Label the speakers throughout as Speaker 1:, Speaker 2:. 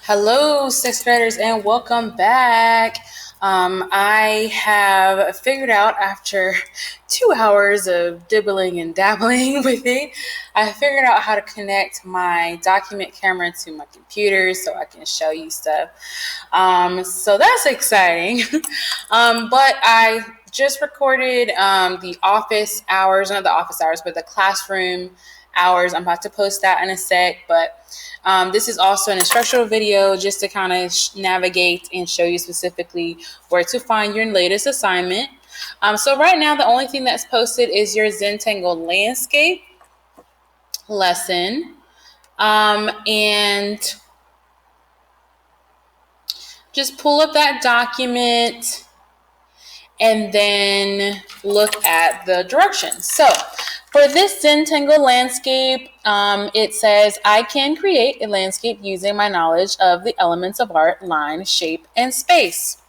Speaker 1: Hello, sixth graders, and welcome back. I have figured out after 2 hours of dibbling and dabbling with it, I figured out how to connect my document camera to my computer so I can show you stuff. So that's exciting. But I just recorded the office hours, not the office hours, but the classroom hours. I'm about to post that in a sec, but this is also an instructional video just to kind of navigate and show you specifically where to find your latest assignment. So right now, the only thing that's posted is your Zentangle landscape lesson. And just pull up that document and then look at the directions. So for this Zentangle landscape, it says, I can create a landscape using my knowledge of the elements of art, line, shape, and space.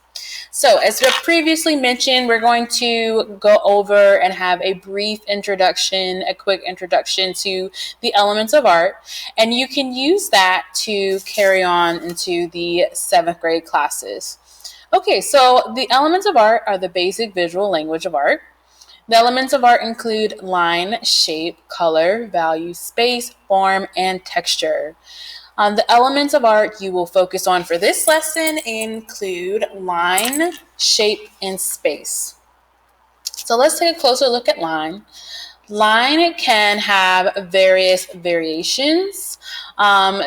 Speaker 1: So as we previously mentioned, we're going to go over and have a brief introduction, a quick introduction to the elements of art. And you can use that to carry on into the 7th grade classes. Okay, so the elements of art are the basic visual language of art. The elements of art include line, shape, color, value, space, form, and texture. The elements of art you will focus on for this lesson include line, shape, and space. So let's take a closer look at line. Line can have various variations.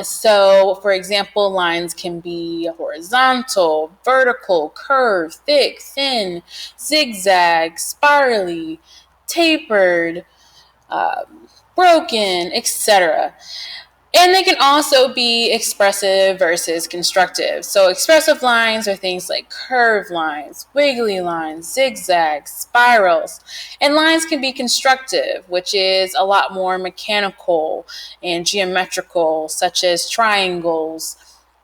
Speaker 1: So, for example, lines can be horizontal, vertical, curved, thick, thin, zigzag, spirally, tapered, broken, etc. And they can also be expressive versus constructive. So expressive lines are things like curved lines, wiggly lines, zigzags, spirals. And lines can be constructive, which is a lot more mechanical and geometrical, such as triangles,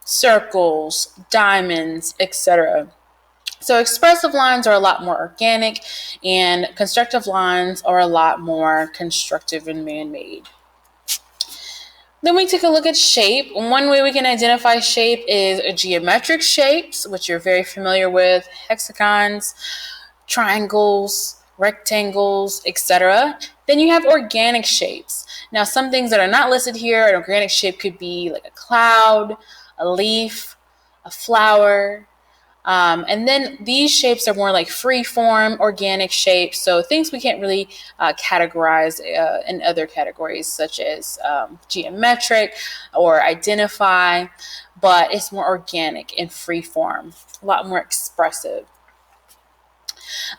Speaker 1: circles, diamonds, etc. So expressive lines are a lot more organic, and constructive lines are a lot more constructive and man-made. Then we take a look at shape. One way we can identify shape is geometric shapes, which you're very familiar with, hexagons, triangles, rectangles, etc. Then you have organic shapes. Now, some things that are not listed here, an organic shape could be like a cloud, a leaf, a flower, and then these shapes are more like free form, organic shapes. So things we can't really categorize in other categories, such as geometric or identify, but it's more organic and free form, a lot more expressive.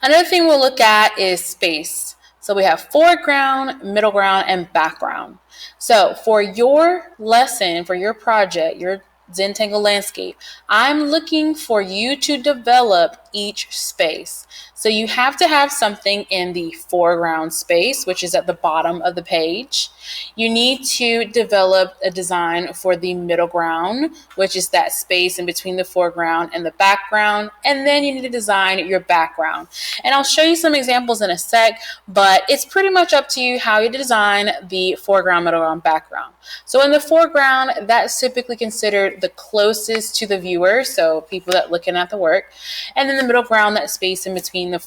Speaker 1: Another thing we'll look at is space. So we have foreground, middle ground, and background. So for your lesson, for your project, your Zentangle landscape, I'm looking for you to develop each space. So you have to have something in the foreground space, which is at the bottom of the page. You need to develop a design for the middle ground, which is that space in between the foreground and the background. And then you need to design your background. And I'll show you some examples in a sec, but it's pretty much up to you how you design the foreground, middle ground, background. So in the foreground, that's typically considered the closest to the viewer, so people that are looking at the work. And then the middle ground, that space in between the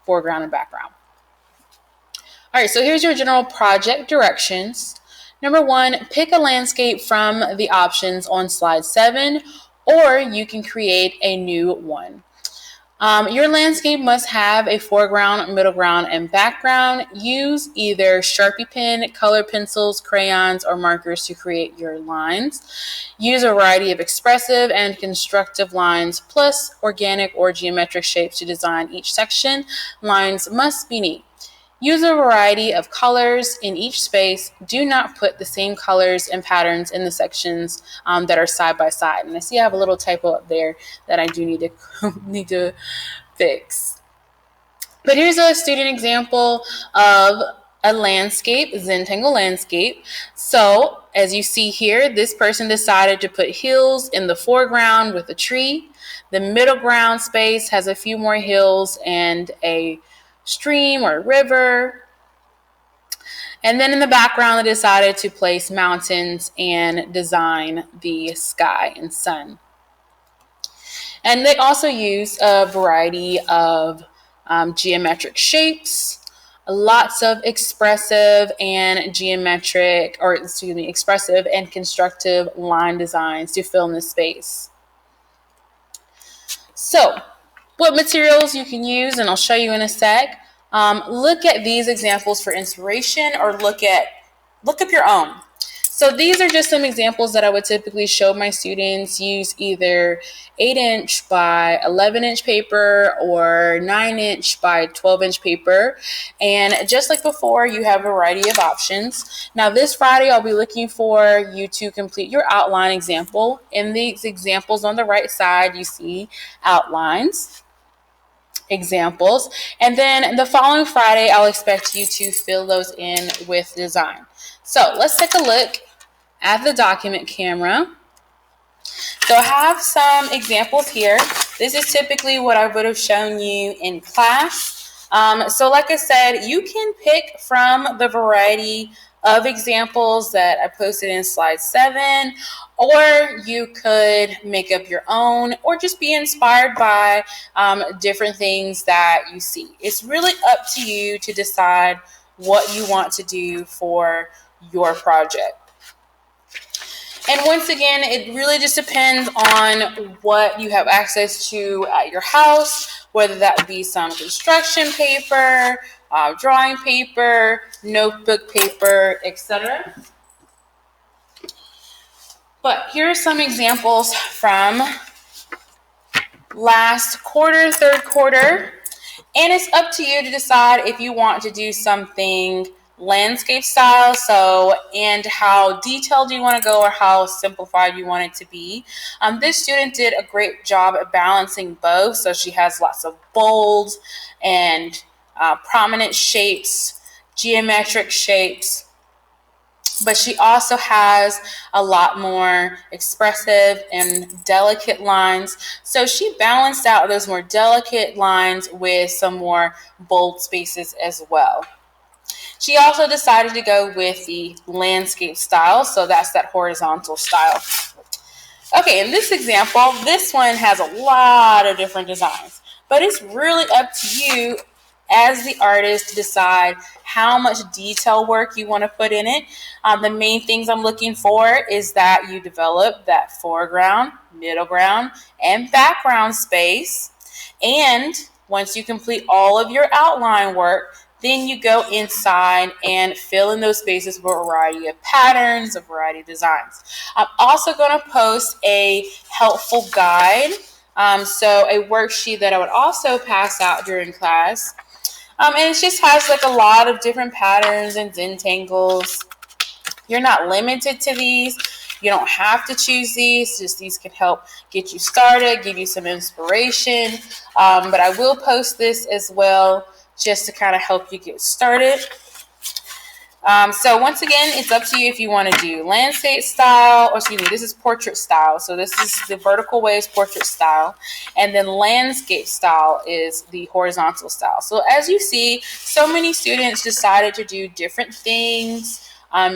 Speaker 1: foreground and background. All right, so here's your general project directions. Number 1, pick a landscape from the options on slide 7, or you can create a new one. Your landscape must have a foreground, middle ground, and background. Use either Sharpie pen, color pencils, crayons, or markers to create your lines. Use a variety of expressive and constructive lines, plus organic or geometric shapes to design each section. Lines must be neat. Use a variety of colors in each space. Do not put the same colors and patterns in the sections that are side by side. And I see I have a little typo up there that I do need to fix. But here's a student example of a landscape, Zentangle landscape. So as you see here, this person decided to put hills in the foreground with a tree. The middle ground space has a few more hills and a stream or river. And then in the background, they decided to place mountains and design the sky and sun. And they also used a variety of geometric shapes, lots of expressive and expressive and constructive line designs to fill in the space. So, what materials you can use, and I'll show you in a sec. Look at these examples for inspiration, or look up your own. So these are just some examples that I would typically show my students. Use either 8-inch by 11-inch paper or 9-inch by 12-inch paper. And just like before, you have a variety of options. Now this Friday, I'll be looking for you to complete your outline example. In these examples on the right side, you see outlines, examples, and then the following Friday, I'll expect you to fill those in with design. So let's take a look at the document camera. So I have some examples here. This is typically what I would have shown you in class. So like I said, you can pick from the variety of examples that I posted in slide 7, or you could make up your own, or just be inspired by different things that you see. It's really up to you to decide what you want to do for your project. And once again, it really just depends on what you have access to at your house, whether that be some construction paper, drawing paper, notebook paper, etc. But here are some examples from last quarter, third quarter. And it's up to you to decide if you want to do something landscape style, and how detailed you want to go or how simplified you want it to be. This student did a great job at balancing both, so she has lots of bold and prominent shapes, geometric shapes, but she also has a lot more expressive and delicate lines. So she balanced out those more delicate lines with some more bold spaces as well. She also decided to go with the landscape style, so that's that horizontal style. Okay, in this example, this one has a lot of different designs, but it's really up to you as the artist to decide how much detail work you want to put in it. The main things I'm looking for is that you develop that foreground, middle ground, and background space. And once you complete all of your outline work, then you go inside and fill in those spaces with a variety of patterns, a variety of designs. I'm also going to post a helpful guide, so a worksheet that I would also pass out during class. And it just has like a lot of different patterns and Zentangles. You're not limited to these. You don't have to choose these. Just these can help get you started, give you some inspiration. But I will post this as well just to kind of help you get started. So once again, it's up to you if you want to do landscape style, or excuse me, this is portrait style. So this is the vertical way is portrait style. And then landscape style is the horizontal style. So as you see, so many students decided to do different things,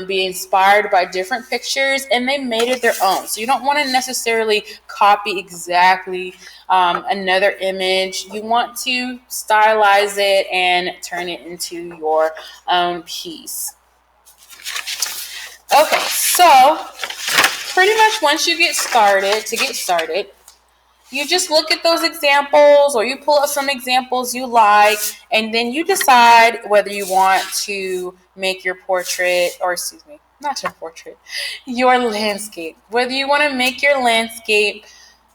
Speaker 1: be inspired by different pictures, and they made it their own. So you don't want to necessarily copy exactly another image. You want to stylize it and turn it into your own piece. Okay, so pretty much once you get started, you just look at those examples, or you pull up some examples you like, and then you decide whether you want to make your portrait, or excuse me, not your portrait, your landscape. Whether you want to make your landscape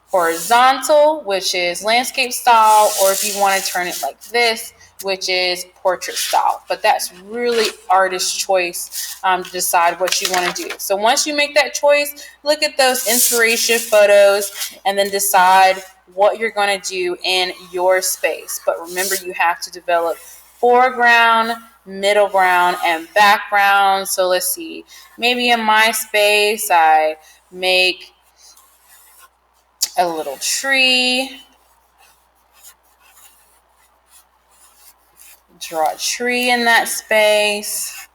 Speaker 1: horizontal, which is landscape style, or if you want to turn it like this, which is portrait style. But that's really artist choice to decide what you want to do. So once you make that choice, look at those inspiration photos and then decide what you're going to do in your space. But remember, you have to develop foreground, middle ground, and background. So let's see, maybe in my space I make a little tree, draw a tree in that space.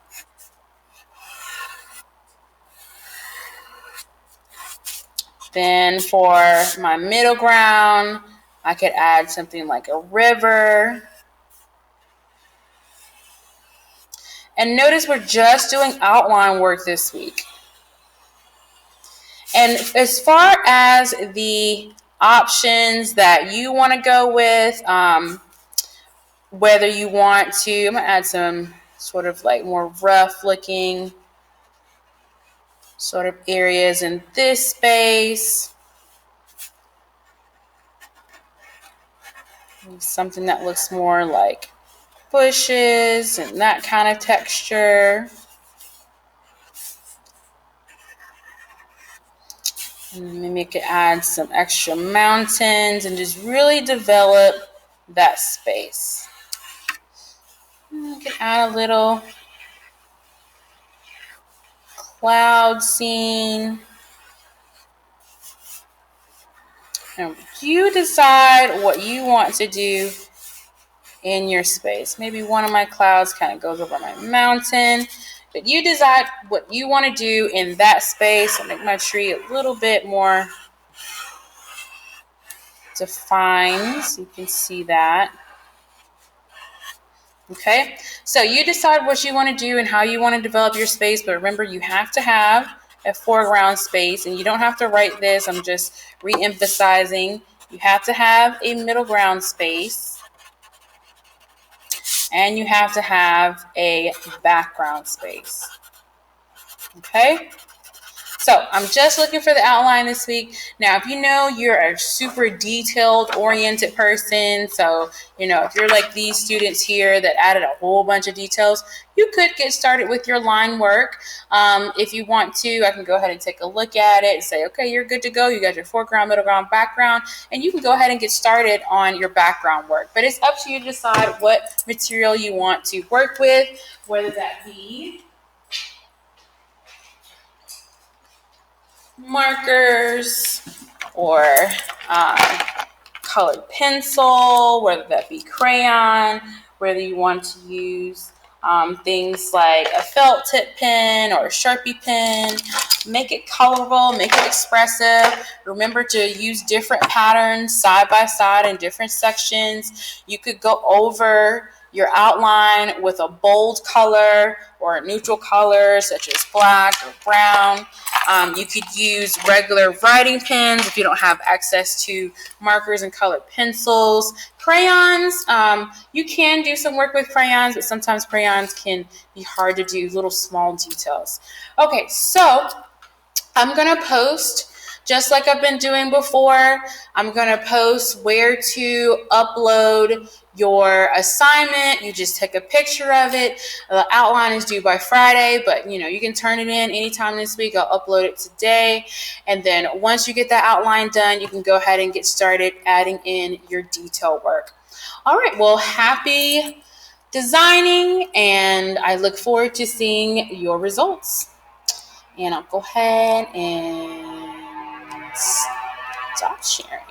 Speaker 1: Then for my middle ground, I could add something like a river. And notice we're just doing outline work this week. And as far as the options that you want to go with, whether you want to, I'm going to add some sort of like more rough looking sort of areas in this space. Something that looks more like bushes and that kind of texture. And maybe I could add some extra mountains and just really develop that space. I can add a little cloud scene. And you decide what you want to do in your space. Maybe one of my clouds kind of goes over my mountain, but you decide what you want to do in that space and make my tree a little bit more defined so you can see that. Okay, so you decide what you want to do and how you want to develop your space, but remember you have to have a foreground space, and you don't have to write this, I'm just re-emphasizing. You have to have a middle ground space, and you have to have a background space. Okay? So I'm just looking for the outline this week. Now, if you know you're a super detailed oriented person, so, if you're like these students here that added a whole bunch of details, you could get started with your line work. If you want to, I can go ahead and take a look at it and say, okay, you're good to go. You got your foreground, middle ground, background, and you can go ahead and get started on your background work. But it's up to you to decide what material you want to work with, whether that be markers or colored pencil, whether that be crayon, whether you want to use things like a felt tip pen or a Sharpie pen. Make it colorful, make it expressive. Remember to use different patterns side by side in different sections. You could go over your outline with a bold color or a neutral color such as black or brown. You could use regular writing pens if you don't have access to markers and colored pencils. Crayons, you can do some work with crayons, but sometimes crayons can be hard to do, little small details. Okay, so I'm going to post, just like I've been doing before, I'm going to post where to upload your assignment. You just take a picture of it. The outline is due by Friday, but you can turn it in anytime this week. I'll upload it today. And then once you get that outline done, you can go ahead and get started adding in your detail work. All right, well, happy designing, and I look forward to seeing your results. And I'll go ahead and stop sharing.